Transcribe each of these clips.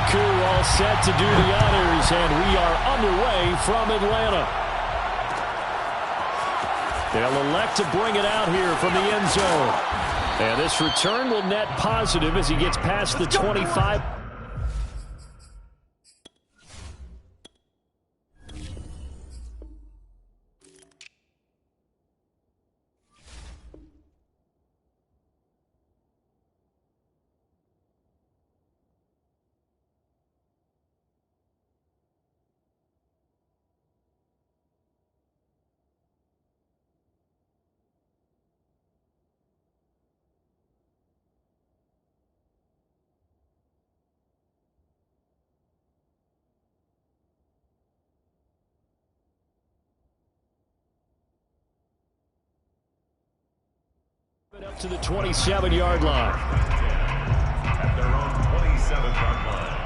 Njoku all set to do the honors, and we are underway from Atlanta. They'll elect to bring it out here from the end zone. And this return will net positive as he gets past the 25. Up to the 27-yard line. At their own 27-yard line.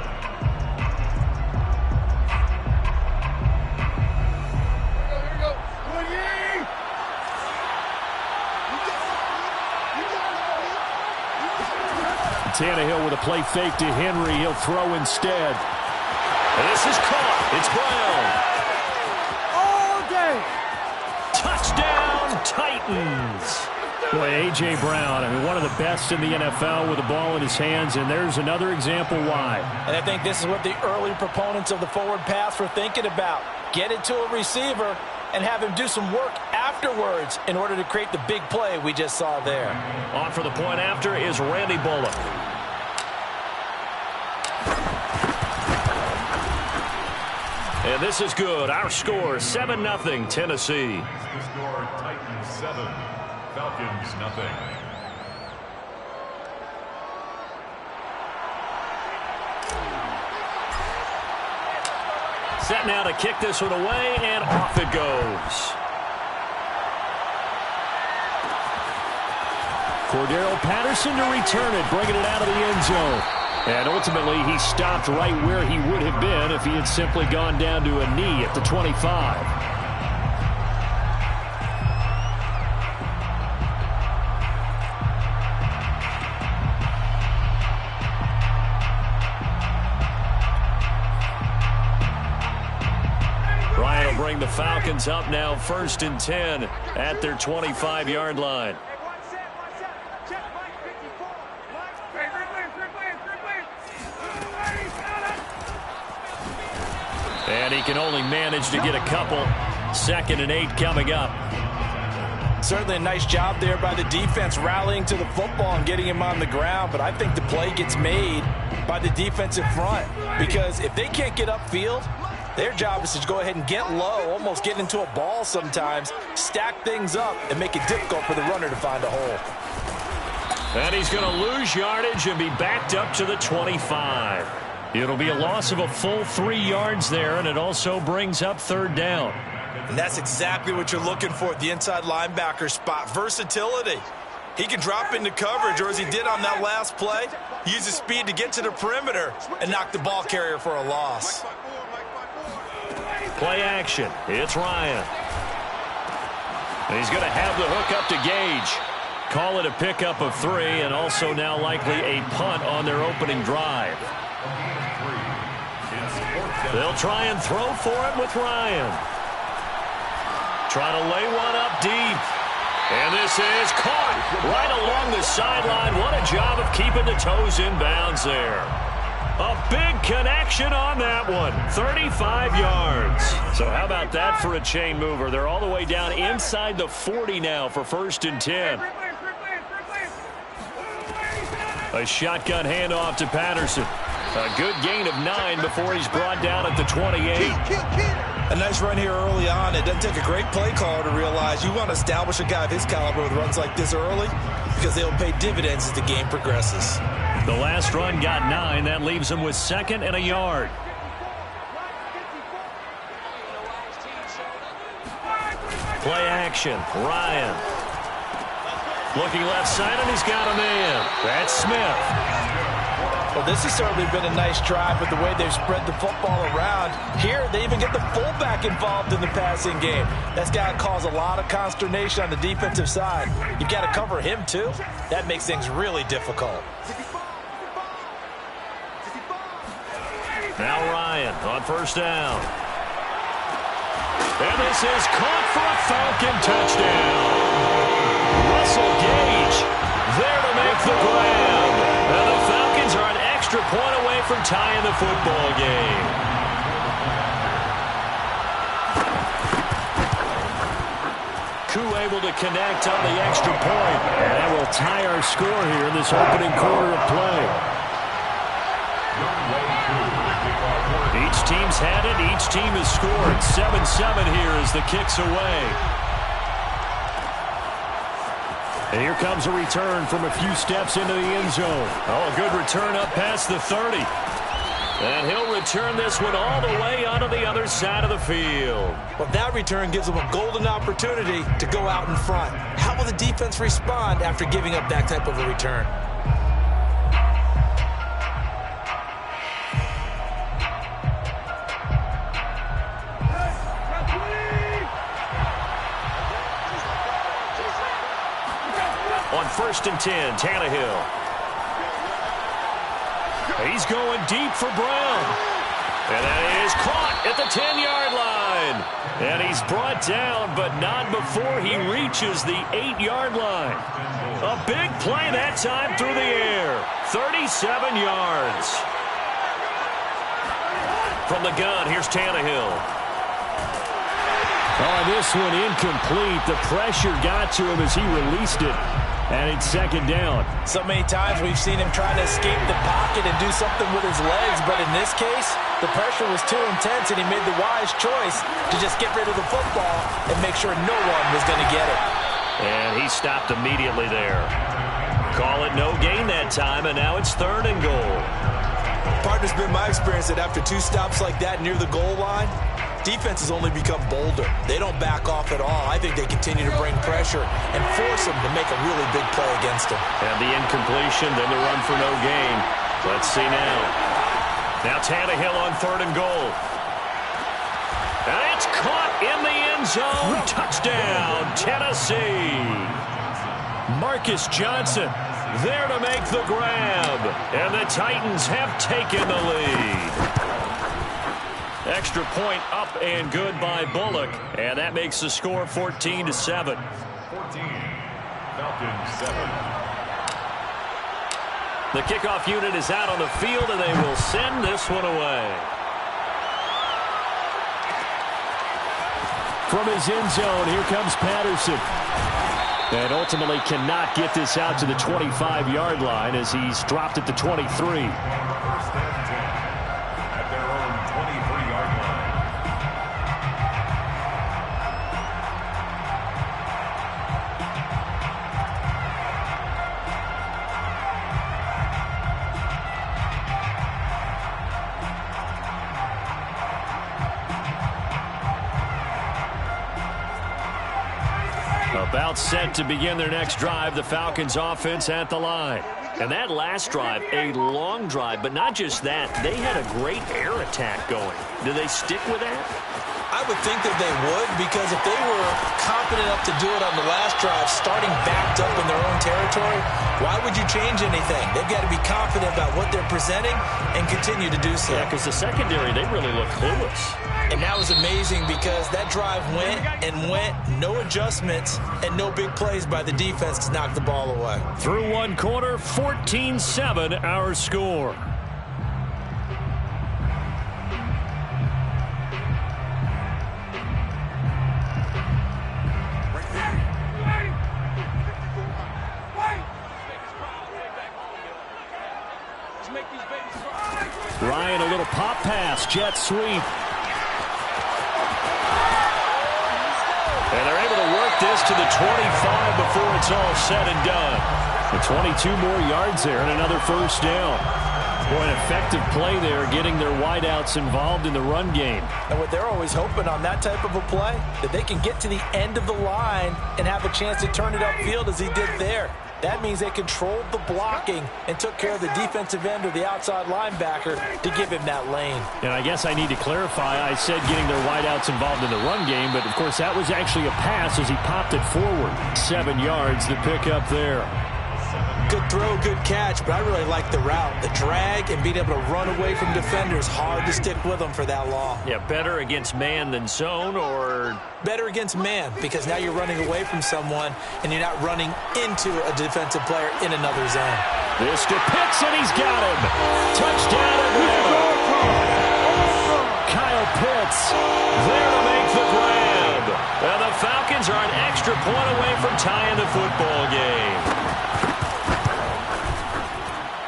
Tannehill with a play fake to Henry. He'll throw instead. This is caught. It's Brown. All day. Touchdown, Titans. Boy, A.J. Brown, I mean, one of the best in the NFL with the ball in his hands, and there's another example why. And I think this is what the early proponents of the forward pass were thinking about. Get it to a receiver and have him do some work afterwards in order to create the big play we just saw there. On for the point after is Randy Bullock. And this is good. Our score, 7-0, Tennessee. The score, Titans 7. Falcons, nothing. Set now to kick this one away, and off it goes. Cordero Patterson to return it, bringing it out of the end zone. And ultimately, he stopped right where he would have been if he had simply gone down to a knee at the 25. Bring the Falcons up now, 1st and 10 at their 25-yard line. And he can only manage to get a couple. 2nd and 8 coming up. Certainly a nice job there by the defense rallying to the football and getting him on the ground, but I think the play gets made by the defensive front, because if they can't get upfield, their job is to go ahead and get low, almost get into a ball sometimes, stack things up, and make it difficult for the runner to find a hole. And he's going to lose yardage and be backed up to the 25. It'll be a loss of a full 3 yards there, and it also brings up 3rd down. And that's exactly what you're looking for at the inside linebacker spot, versatility. He can drop into coverage, or as he did on that last play, use his speed to get to the perimeter and knock the ball carrier for a loss. Play action. It's Ryan. And he's going to have the hook up to Gage. Call it a pickup of 3, and also now likely a punt on their opening drive. They'll try and throw for it with Ryan. Try to lay one up deep. And this is caught right along the sideline. What a job of keeping the toes in bounds there. A big connection on that one. 35 yards. So how about that for a chain mover? They're all the way down inside the 40 now for 1st and 10. A shotgun handoff to Patterson. A good gain of 9 before he's brought down at the 28. A nice run here early on. It doesn't take a great play caller to realize you want to establish a guy of his caliber with runs like this early, because they'll pay dividends as the game progresses. The last run got 9. That leaves him with 2nd and a yard. Play action. Ryan. Looking left side, and he's got a man. That's Smith. Well, this has certainly been a nice drive with the way they've spread the football around. Here, they even get the fullback involved in the passing game. That's got to cause a lot of consternation on the defensive side. You've got to cover him, too. That makes things really difficult. Now Ryan on first down. And this is caught for a Falcon touchdown. Russell Gage there to make the grab. And the Falcons are an extra point away from tying the football game. Koo able to connect on the extra point. And that will tie our score here in this opening quarter of play. Each team's had it. Each team has scored. 7-7 here as the kick's away. And here comes a return from a few steps into the end zone. Oh, a good return up past the 30. And he'll return this one all the way onto the other side of the field. Well, that return gives them a golden opportunity to go out in front. How will the defense respond after giving up that type of a return? On 1st and 10, Tannehill. He's going deep for Brown. And that is caught at the 10-yard line. And he's brought down, but not before he reaches the 8-yard line. A big play that time through the air. 37 yards. From the gun, here's Tannehill. Oh, this one incomplete. The pressure got to him as he released it. And it's second down. So many times we've seen him trying to escape the pocket and do something with his legs. But in this case, the pressure was too intense, and he made the wise choice to just get rid of the football and make sure no one was going to get it. And he stopped immediately there. Call it no gain that time, and now it's 3rd and goal. Partner's been my experience that after 2 stops like that near the goal line, defenses only become bolder. They don't back off at all. I think they continue to bring pressure and force them to make a really big play against them. And the incompletion, then the run for no gain. Let's see now. Now Tannehill on 3rd and goal. And it's caught in the end zone. Touchdown, Tennessee. Marcus Johnson there to make the grab. And the Titans have taken the lead. Extra point up and good by Bullock. And that makes the score 14-7. 14. Falcons 7. The kickoff unit is out on the field, and they will send this one away. From his end zone, here comes Patterson. And ultimately cannot get this out to the 25-yard line as he's dropped at the 23. First and 10 at their own 23-yard line. About set to begin their next drive, the Falcons offense at the line. And that last drive, a long drive, but not just that. They had a great air attack going. Do they stick with that? I would think that they would, because if they were confident enough to do it on the last drive, starting backed up in their own territory, why would you change anything? They've got to be confident about what they're presenting and continue to do so. Yeah, because the secondary, they really look clueless. And that was amazing because that drive went and went, no adjustments, and no big plays by the defense to knock the ball away. Through one quarter, 14-7 our score. Ryan, a little pop pass, jet sweep. And they're able to work this to the 25 before it's all said and done. The 22 more yards there and another first down. Boy, an effective play there, getting their wideouts involved in the run game. And what they're always hoping on that type of a play, that they can get to the end of the line and have a chance to turn it upfield as he did there. That means they controlled the blocking and took care of the defensive end or the outside linebacker to give him that lane. And I guess I need to clarify, I said getting their wideouts involved in the run game, but of course that was actually a pass as he popped it forward. 7 yards, the pick up there. Good throw, good catch, but I really like the route. The drag and being able to run away from defenders, hard to stick with them for that long. Yeah, better against man than zone, or? Better against man, because now you're running away from someone and you're not running into a defensive player in another zone. This to Pitts, and he's got him. Touchdown Atlanta. Kyle Pitts there to make the grab. And the Falcons are an extra point away from tying the football game.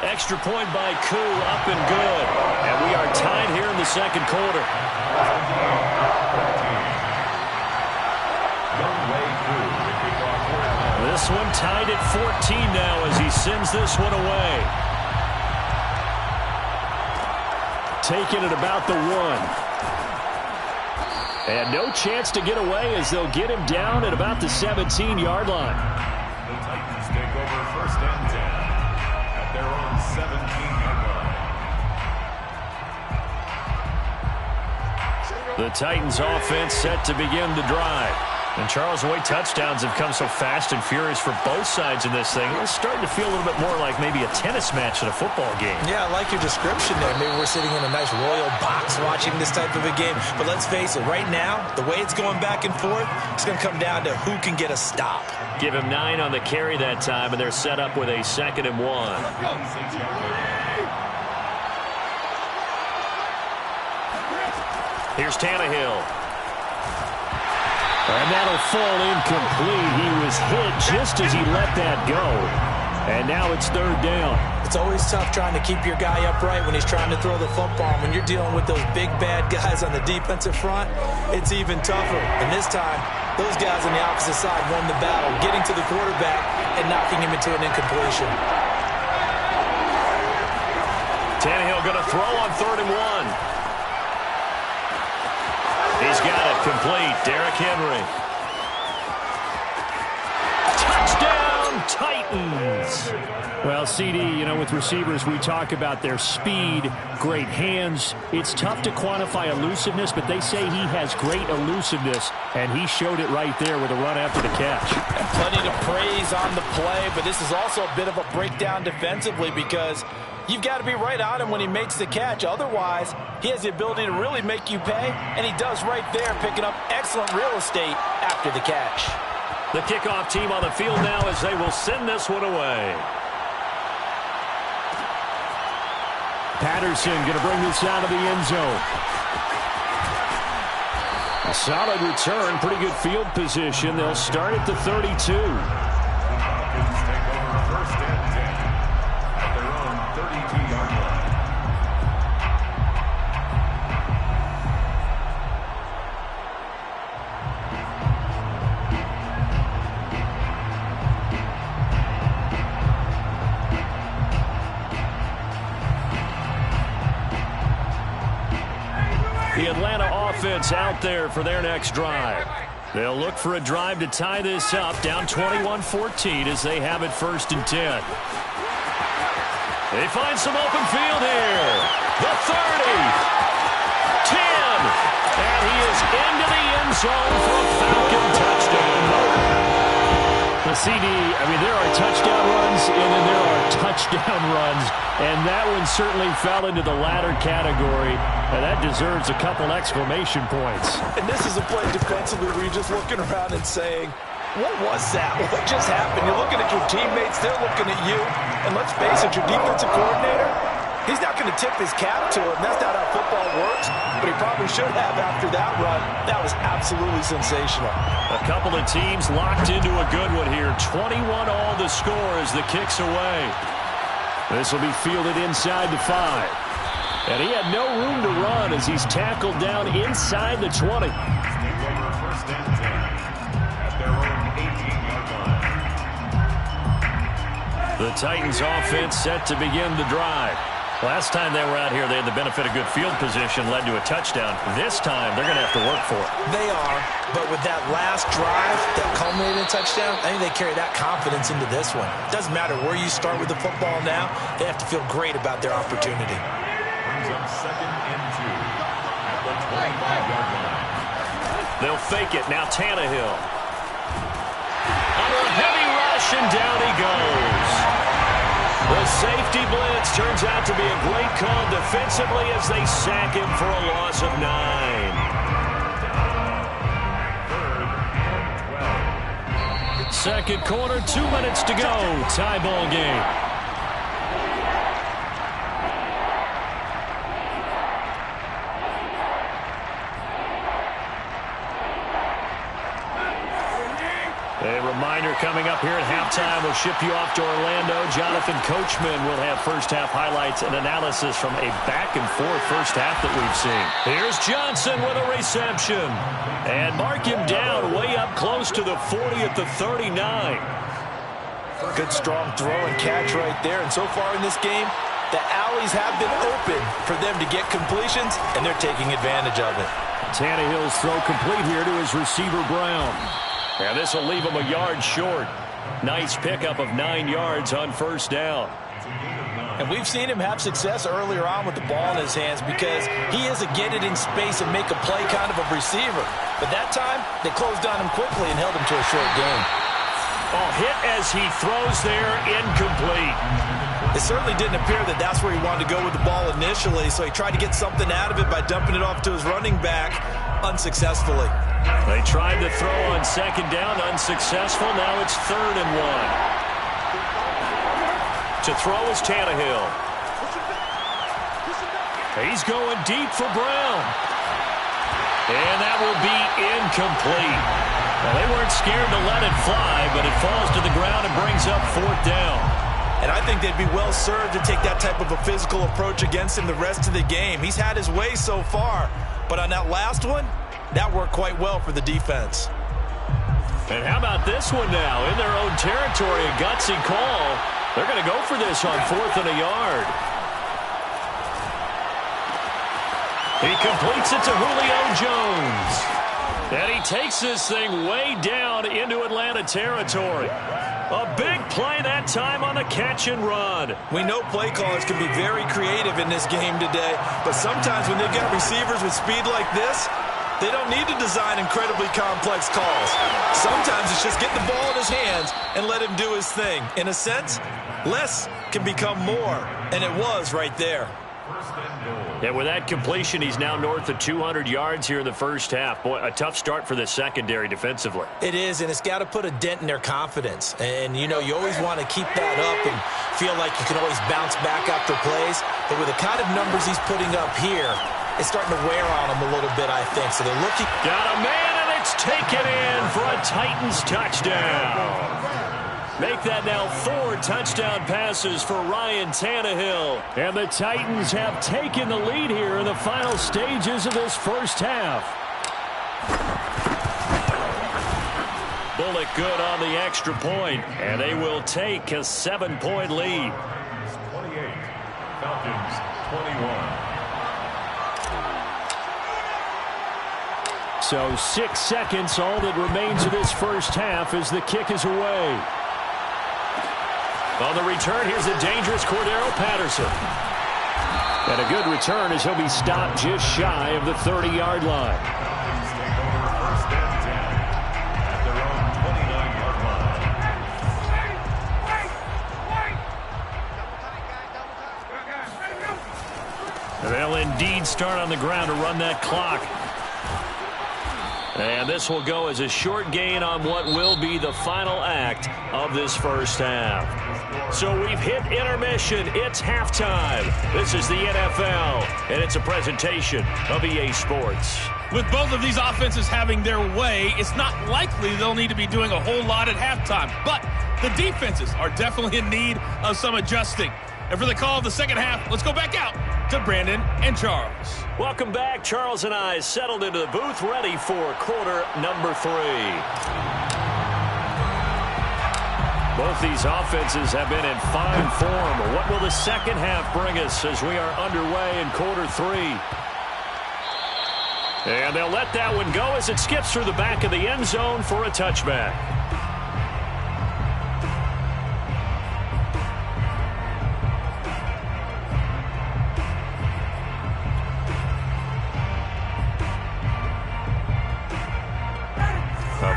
Extra point by Koo, up and good. And we are tied here in the second quarter. This one tied at 14 now as he sends this one away. Taking it about the 1. And no chance to get away as they'll get him down at about the 17-yard line. The Titans take over first and 10 at their own 17-yard line. The Titans offense set to begin the drive. And Charles, the way touchdowns have come so fast and furious for both sides in this thing, it's starting to feel a little bit more like maybe a tennis match in a football game. Yeah, I like your description there. Maybe we're sitting in a nice royal box watching this type of a game. But let's face it, right now, the way it's going back and forth, it's going to come down to who can get a stop. Give him 9 on the carry that time, and they're set up with a 2nd and 1. Here's Tannehill. And that'll fall incomplete. He was hit just as he let that go. And now it's 3rd down. It's always tough trying to keep your guy upright when he's trying to throw the football. When you're dealing with those big, bad guys on the defensive front, it's even tougher. And this time, those guys on the opposite side won the battle, getting to the quarterback and knocking him into an incompletion. Tannehill going to throw on 3rd and 1. He's got it complete. Derrick Henry. Touchdown, Titans. Well, CD, you know, with receivers, we talk about their speed, great hands. It's tough to quantify elusiveness, but they say he has great elusiveness, and he showed it right there with a run after the catch. And plenty to praise on the play, but this is also a bit of a breakdown defensively because you've got to be right on him when he makes the catch. Otherwise, he has the ability to really make you pay, and he does right there, picking up excellent real estate after the catch. The kickoff team on the field now as they will send this one away. Patterson going to bring this out of the end zone. A solid return, pretty good field position. They'll start at the 32. Falcons take over first and 10 at their own 32-yard line. The Atlanta offense out there for their next drive. They'll look for a drive to tie this up, down 21-14 as they have it 1st and 10. They find some open field here. The 30, 10, and he is into the end zone for a Falcon touchdown. The CD, I mean, there are touchdown runs, and then there are touchdown runs, and that one certainly fell into the latter category, and that deserves a couple exclamation points. And this is a play defensively where you're just looking around and saying, what was that? What just happened? You're looking at your teammates, they're looking at you, and let's face it, your defensive coordinator, he's not going to tip his cap to him. That's not how football works, but he probably should have after that run. That was absolutely sensational. A couple of teams locked into a good one here. 21 all the score as the kick's away. This will be fielded inside the 5. And he had no room to run as he's tackled down inside the 20. Take over first and 10 at their own 18-yard line. The Titans offense set to begin the drive. Last time they were out here, they had the benefit of good field position, led to a touchdown. This time, they're going to have to work for it. They are, but with that last drive that culminated in a touchdown, I think they carry that confidence into this one. Doesn't matter where you start with the football now, they have to feel great about their opportunity. Brings up 2nd and 2 at the 25-yard line. They'll fake it. Now Tannehill. On a heavy rush, and down he goes. The safety blitz turns out to be a great call defensively as they sack him for a loss of 9. Second quarter, 2 minutes to go. Tie ball game. A reminder coming up here at halftime. We'll ship you off to Orlando. Jonathan Coachman will have first-half highlights and analysis from a back-and-forth first half that we've seen. Here's Johnson with a reception. And mark him down way up close to the 40 at the 39. Good strong throw and catch right there. And so far in this game, the alleys have been open for them to get completions, and they're taking advantage of it. Tannehill's throw complete here to his receiver, Brown. And this will leave him a yard short. Nice pickup of 9 yards on first down. And we've seen him have success earlier on with the ball in his hands because he is a get it in space and make a play kind of a receiver. But that time, they closed on him quickly and held him to a short gain. Oh, hit as he throws there, incomplete. It certainly didn't appear that that's where he wanted to go with the ball initially, so he tried to get something out of it by dumping it off to his running back unsuccessfully. They tried to throw on second down, unsuccessful. Now it's 3rd and 1. To throw is Tannehill. He's going deep for Brown. And that will be incomplete. Well, they weren't scared to let it fly, but it falls to the ground and brings up 4th down. And I think they'd be well served to take that type of a physical approach against him the rest of the game. He's had his way so far, but on that last one, that worked quite well for the defense. And how about this one now? In their own territory, a gutsy call. They're going to go for this on 4th and a yard. He completes it to Julio Jones. And he takes this thing way down into Atlanta territory. A big play that time on the catch and run. We know play callers can be very creative in this game today, but sometimes when they've got receivers with speed like this, they don't need to design incredibly complex calls. Sometimes it's just get the ball in his hands and let him do his thing. In a sense, less can become more, and it was right there. And with that completion, he's now north of 200 yards here in the first half. Boy, a tough start for the secondary defensively. It is, and it's got to put a dent in their confidence. And, you know, you always want to keep that up and feel like you can always bounce back after plays. But with the kind of numbers he's putting up here, it's starting to wear on him a little bit, I think. So they're looking. Got a man, and it's taken in for a Titans touchdown. Make that now 4 touchdown passes for Ryan Tannehill. And the Titans have taken the lead here in the final stages of this first half. Bullock good on the extra point, and they will take a 7-point lead. 28, Falcons 21. So 6 seconds, all that remains of this first half as the kick is away. On the return, here's a dangerous Cordero Patterson. And a good return as he'll be stopped just shy of the 30-yard line. First and 10 at their own 29-yard line. They'll indeed start on the ground to run that clock. And this will go as a short gain on what will be the final act of this first half. So we've hit intermission. It's halftime. This is the NFL, and it's a presentation of EA Sports. With both of these offenses having their way, it's not likely they'll need to be doing a whole lot at halftime. But the defenses are definitely in need of some adjusting. And for the call of the second half, let's go back out to Brandon and Charles. Welcome back. Charles and I settled into the booth, ready for quarter number 3. Both these offenses have been in fine form. What will the second half bring us as we are underway in quarter 3? And they'll let that one go as it skips through the back of the end zone for a touchback.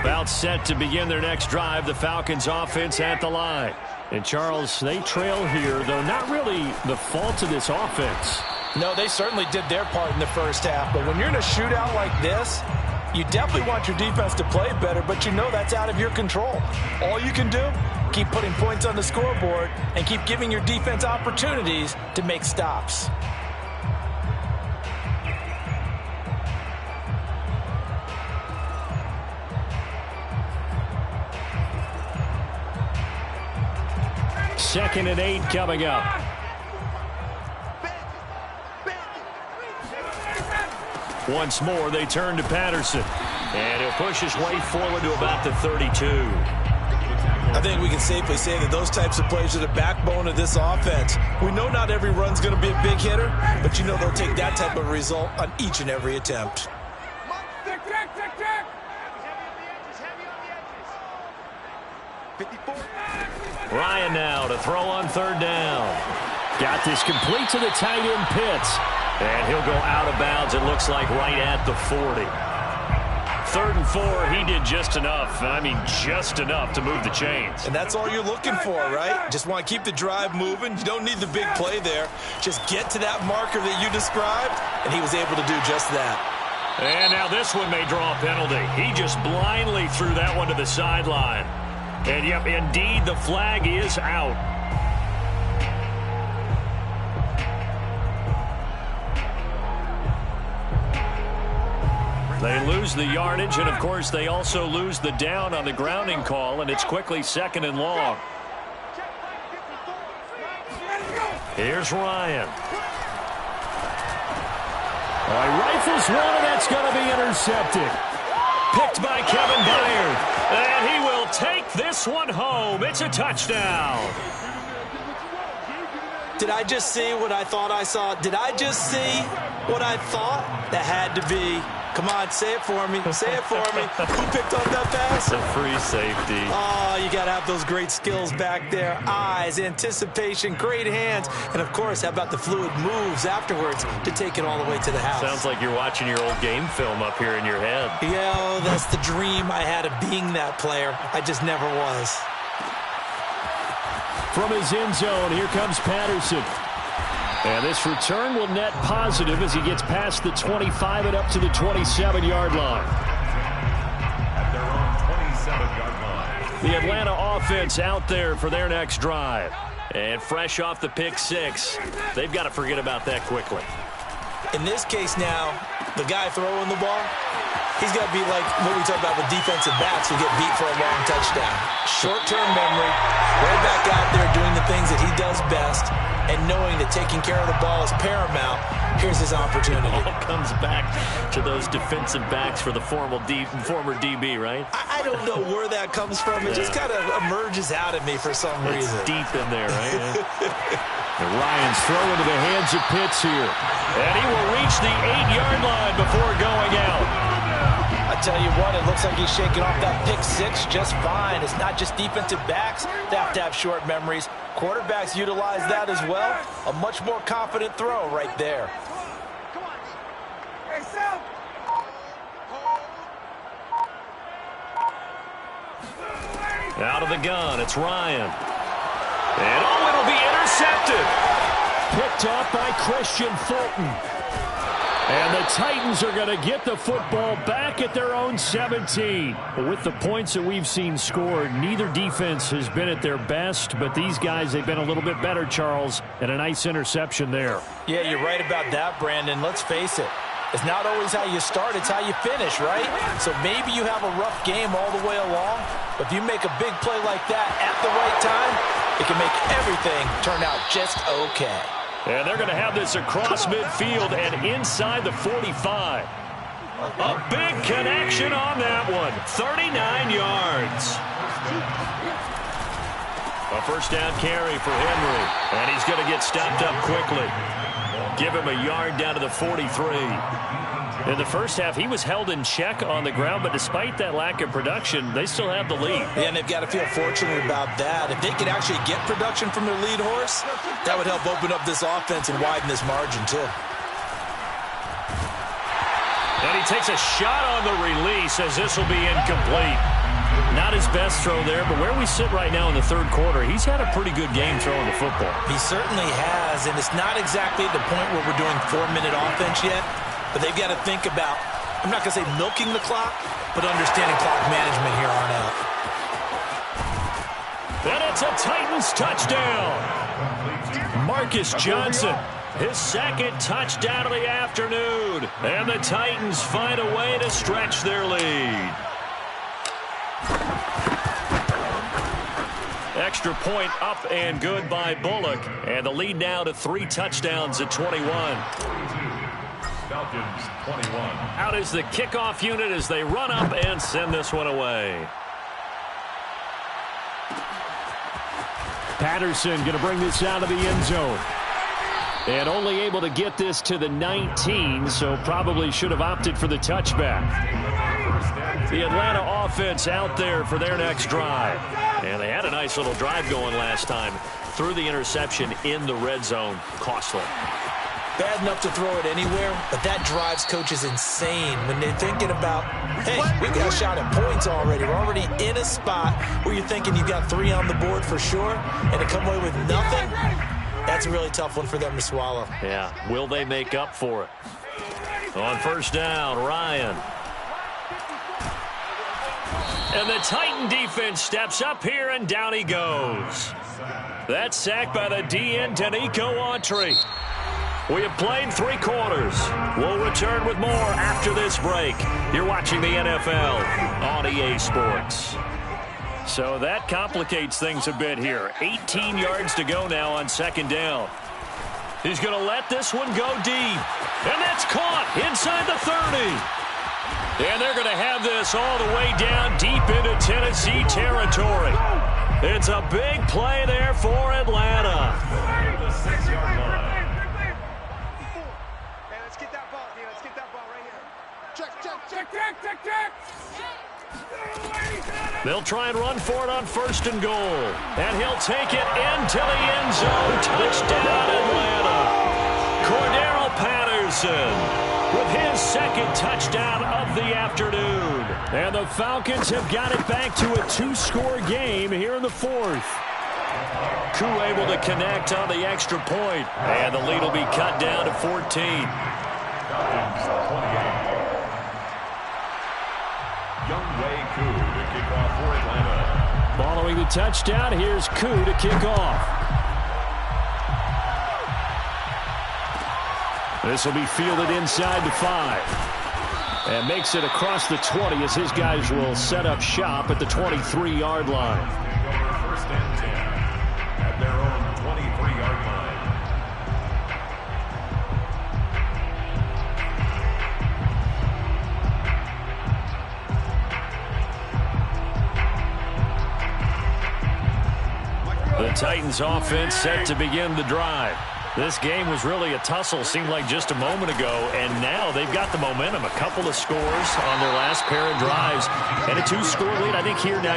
About set to begin their next drive, the Falcons offense at the line. And, Charles, they trail here, though not really the fault of this offense. No, they certainly did their part in the first half. But when you're in a shootout like this, you definitely want your defense to play better, but you know that's out of your control. All you can do, keep putting points on the scoreboard and keep giving your defense opportunities to make stops. Second and 8 coming up. Once more, they turn to Patterson. And he'll push his way forward to about the 32. I think we can safely say that those types of plays are the backbone of this offense. We know not every run's going to be a big hitter, but you know they'll take that type of result on each and every attempt. Ryan now to throw on third down. Got this complete to the tight end Pitts. And he'll go out of bounds, it looks like, right at the 40. 3rd and 4, he did just enough. I mean, just enough to move the chains. And that's all you're looking for, right? Just want to keep the drive moving. You don't need the big play there. Just get to that marker that you described, and he was able to do just that. And now this one may draw a penalty. He just blindly threw that one to the sideline. And, yep, indeed, the flag is out. They lose the yardage, and, of course, they also lose the down on the grounding call, and it's quickly 2nd and long. Here's Ryan. Rifles one, and that's going to be intercepted. Picked by Kevin Byard. And he will take this one home. It's a touchdown. Did I just see what I thought I saw? Did I just see what I thought? That had to be. Come on, say it for me. Say it for me. Who picked up that pass? A free safety. Oh, you got to have those great skills back there. Eyes, anticipation, great hands. And, of course, how about the fluid moves afterwards to take it all the way to the house? Sounds like you're watching your old game film up here in your head. Yeah, that's the dream I had of being that player. I just never was. From his end zone, here comes Patterson. And this return will net positive as he gets past the 25 and up to the 27-yard line. At their own 27-yard line. The Atlanta offense out there for their next drive. And fresh off the pick six, they've got to forget about that quickly. In this case now, the guy throwing the ball, he's got to be like what we talk about with defensive backs who get beat for a long touchdown. Short-term memory, right back out there doing the things that he does best, and knowing that taking care of the ball is paramount. Here's his opportunity. All comes back to those defensive backs for the former DB, right? I don't know where that comes from. It just kind of emerges out of me for some reason. It's deep in there, right? And Ryan's throw into the hands of Pitts here. And he will reach the 8-yard line before going out. I tell you what, it looks like he's shaking off that pick six just fine. It's not just defensive backs that have to have short memories. Quarterbacks utilize that as well. A much more confident throw right there. Out of the gun, it's Ryan. And oh, it'll be intercepted. Picked up by Christian Fulton. And the Titans are going to get the football back at their own 17. With the points that we've seen scored, neither defense has been at their best, but these guys, they've been a little bit better, Charles, and a nice interception there. Yeah, you're right about that, Brandon. Let's face it. It's not always how you start, it's how you finish, right? So maybe you have a rough game all the way along, but if you make a big play like that at the right time, it can make everything turn out just okay. And they're going to have this across midfield and inside the 45. A big connection on that one. 39 yards. A first down carry for Henry. And he's going to get stopped up quickly. Give him a yard down to the 43. In the first half, he was held in check on the ground, but despite that lack of production, they still have the lead. Yeah, and they've got to feel fortunate about that. If they could actually get production from their lead horse, that would help open up this offense and widen this margin, too. And he takes a shot on the release as this will be incomplete. Not his best throw there, but where we sit right now in the third quarter, he's had a pretty good game throwing the football. He certainly has, and it's not exactly at the point where we're doing 4-minute offense yet, but they've got to think about, I'm not going to say milking the clock, but understanding clock management here on out. And it's a Titans touchdown. Marcus Johnson, his second touchdown of the afternoon. And the Titans find a way to stretch their lead. Extra point up and good by Bullock. And the lead now to 3 touchdowns at 21. Falcons 21. Out is the kickoff unit as they run up and send this one away. Patterson going to bring this out of the end zone. And only able to get this to the 19, so probably should have opted for the touchback. The Atlanta offense out there for their next drive. And they had a nice little drive going last time. Threw the interception in the red zone. Costly. Bad enough to throw it anywhere, but that drives coaches insane when they're thinking about, hey, we got a shot at points already. We're already in a spot where you're thinking you've got 3 on the board for sure, and to come away with nothing, that's a really tough one for them to swallow. Yeah, will they make up for it? On first down, Ryan. And the Titan defense steps up here, and down he goes. That's sacked by the DN, Danico Autry. We have played 3 quarters. We'll return with more after this break. You're watching the NFL on EA Sports. So that complicates things a bit here. 18 yards to go now on second down. He's going to let this one go deep. And that's caught inside the 30. And they're going to have this all the way down deep into Tennessee territory. It's a big play there for Atlanta. The 6-yard line. They'll try and run for it on first and goal. And he'll take it into the end zone. Touchdown, Atlanta. Cordero Patterson with his second touchdown of the afternoon. And the Falcons have got it back to a 2-score game here in the 4th. Koo able to connect on the extra point. And the lead will be cut down to 14. Falcons 28. Younghoe Koo to kick off for Atlanta. Following the touchdown, here's Koo to kick off. This will be fielded inside the 5. And makes it across the 20 as his guys will set up shop at the 23-yard line. First and 10 at their own 23-yard line. The Titans offense set to begin the drive. This game was really a tussle, seemed like just a moment ago, and now they've got the momentum. A couple of scores on their last pair of drives, and a 2-score lead. I think here now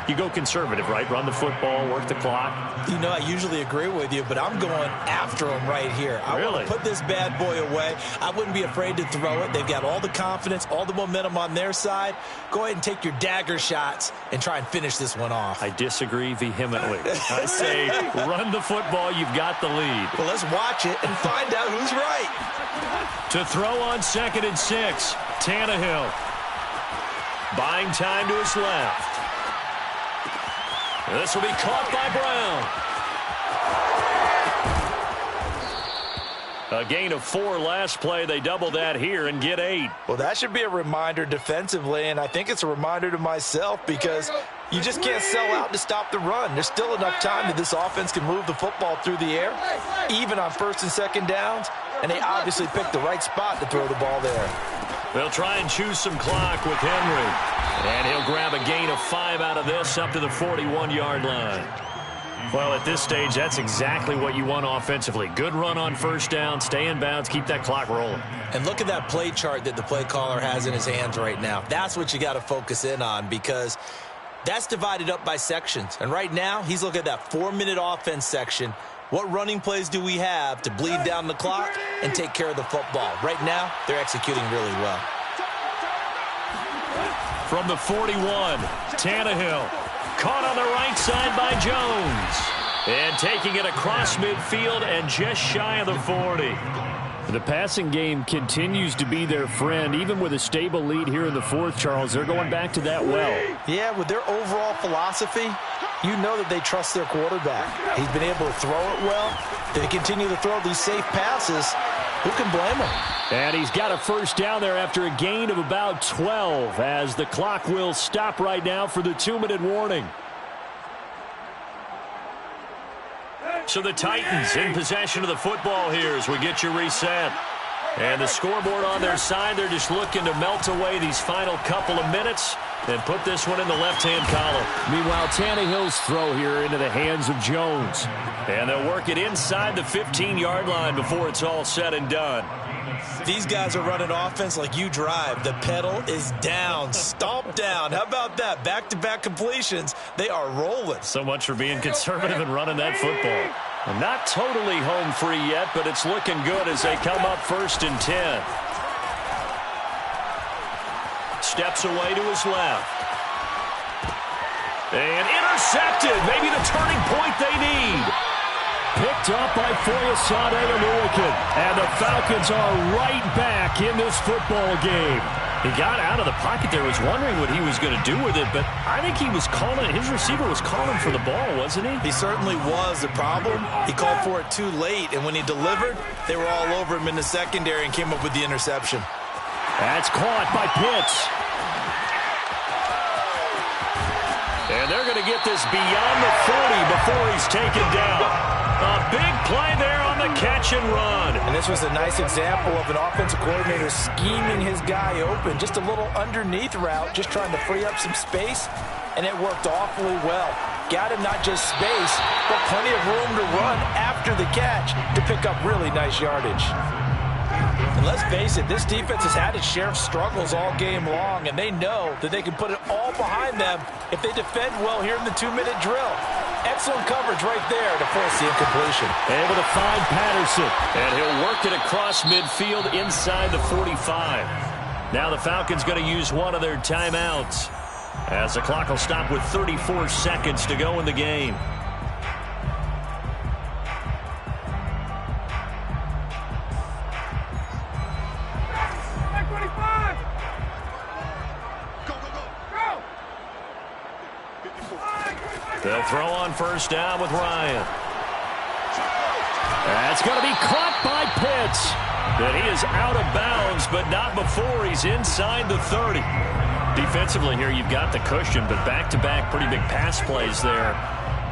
you go conservative, right? Run the football, work the clock. You know, I usually agree with you, but I'm going after them right here. I want to put this bad boy away. I wouldn't be afraid to throw it. They've got all the confidence, all the momentum on their side. Go ahead and take your dagger shots and try and finish this one off. I disagree vehemently. I say run the football. You've got the lead. Well, let's watch it and find out who's right. To throw on 2nd and 6, Tannehill. Buying time to his left. This will be caught by Brown. A gain of 4 last play. They double that here and get 8. Well, that should be a reminder defensively, and I think it's a reminder to myself because you just can't sell out to stop the run. There's still enough time that this offense can move the football through the air, even on 1st and 2nd downs, and they obviously picked the right spot to throw the ball there. They'll try and choose some clock with Henry, and he'll grab a gain of 5 out of this up to the 41-yard line. Well, at this stage, that's exactly what you want offensively. Good run on first down, stay in bounds, keep that clock rolling. And look at that play chart that the play caller has in his hands right now. That's what you got to focus in on because that's divided up by sections. And right now, he's looking at that 4-minute offense section. What running plays do we have to bleed down the clock and take care of the football? Right now, they're executing really well. From the 41, Tannehill caught on the right side by Jones. And taking it across midfield and just shy of the 40. The passing game continues to be their friend. Even with a stable lead here in the fourth, Charles, they're going back to that well. Yeah, with their overall philosophy, you know that they trust their quarterback. He's been able to throw it well. They continue to throw these safe passes. Who can blame him? And he's got a first down there after a gain of about 12 as the clock will stop right now for the 2-minute warning. So the Titans in possession of the football here as we get you reset. And the scoreboard on their side, they're just looking to melt away these final couple of minutes and put this one in the left-hand column. Meanwhile, Tannehill's throw here into the hands of Jones. And they'll work it inside the 15-yard line before it's all said and done. These guys are running offense like you drive. The pedal is down, stomp down. How about that? Back-to-back completions. They are rolling. So much for being conservative and running that football. Not totally home free yet, but it's looking good as they come up 1st and 10. Steps away to his left. And intercepted. Maybe the turning point they need. Picked up by Foyesade Oluokun. And the Falcons are right back in this football game. He got out of the pocket there, was wondering what he was going to do with it, but I think he was calling, his receiver was calling for the ball, wasn't he? He certainly was. The problem, he called for it too late, and when he delivered, they were all over him in the secondary and came up with the interception. That's caught by Pitts. And they're going to get this beyond the 40 before he's taken down. A big play there on the catch and run. And this was a nice example of an offensive coordinator scheming his guy open. Just a little underneath route, just trying to free up some space, and it worked awfully well. Got him not just space, but plenty of room to run after the catch to pick up really nice yardage. And let's face it, this defense has had its share of struggles all game long, and they know that they can put it all behind them if they defend well here in the 2-minute drill. Excellent coverage right there to force the incompletion. Able to find Patterson, and he'll work it across midfield inside the 45. Now the Falcons going to use one of their timeouts as the clock will stop with 34 seconds to go in the game. They'll throw on first down with Ryan. That's going to be caught by Pitts. And he is out of bounds, but not before he's inside the 30. Defensively here, you've got the cushion, but back-to-back pretty big pass plays there.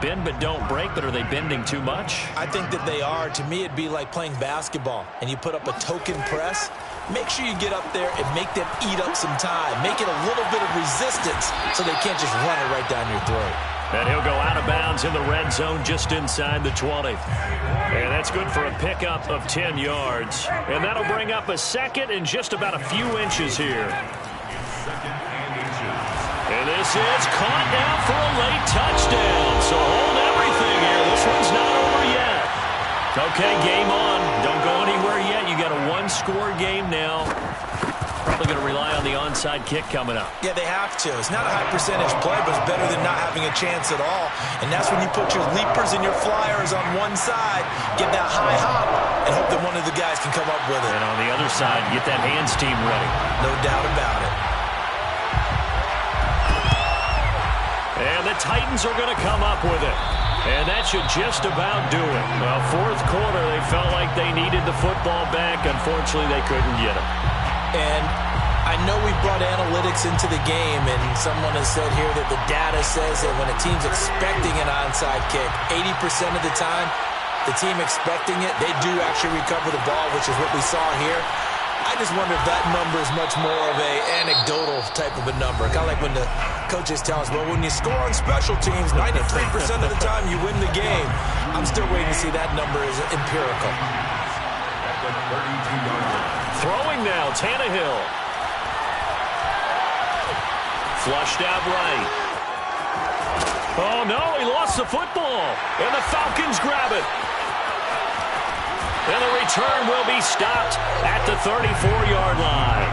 Bend but don't break, but are they bending too much? I think that they are. To me, it'd be like playing basketball, and you put up a token press. Make sure you get up there and make them eat up some time. Make it a little bit of resistance so they can't just run it right down your throat. And he'll go out of bounds in the red zone just inside the 20. And that's good for a pickup of 10 yards. And that'll bring up a second and just about a few inches here. And this is caught now for a late touchdown. So hold everything here. This one's not over yet. Okay, game on. Don't go anywhere yet. You got a one-score game now. Probably going to rely on the onside kick coming up. Yeah, they have to. It's not a high percentage play, but it's better than not having a chance at all. And that's when you put your leapers and your flyers on one side, get that high hop, and hope that one of the guys can come up with it. And on the other side, get that hands team ready. No doubt about it. And the Titans are going to come up with it. And that should just about do it. Well, fourth quarter, they felt like they needed the football back. Unfortunately, they couldn't get it. And I know we brought analytics into the game, and someone has said here that the data says that when a team's expecting an onside kick, 80% of the time, the team expecting it, they do actually recover the ball, which is what we saw here. I just wonder if that number is much more of a anecdotal type of a number. Kind of like when the coaches tell us, well, when you score on special teams, 93% of the time you win the game. I'm still waiting to see that number is empirical. Throwing now, Tannehill. Flushed out right. Oh, no, he lost the football. And the Falcons grab it. And the return will be stopped at the 34-yard line.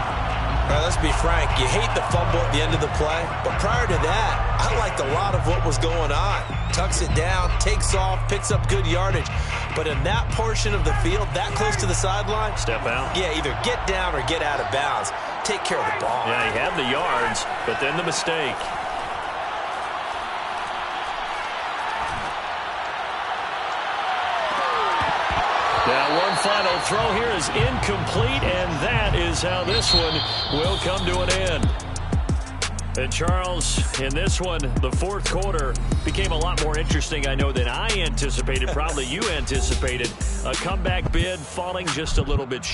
All right, let's be frank. You hate the fumble at the end of the play, but prior to that, I liked a lot of what was going on. Tucks it down, takes off, picks up good yardage. But in that portion of the field, that close to the sideline, step out. Yeah, either get down or get out of bounds. Take care of the ball. Yeah, he had the yards, but then the mistake. Now, one final throw here is incomplete, and that is how this one will come to an end. And, Charles, in this one, the fourth quarter became a lot more interesting, I know, than I anticipated. Probably you anticipated. A comeback bid falling just a little bit short.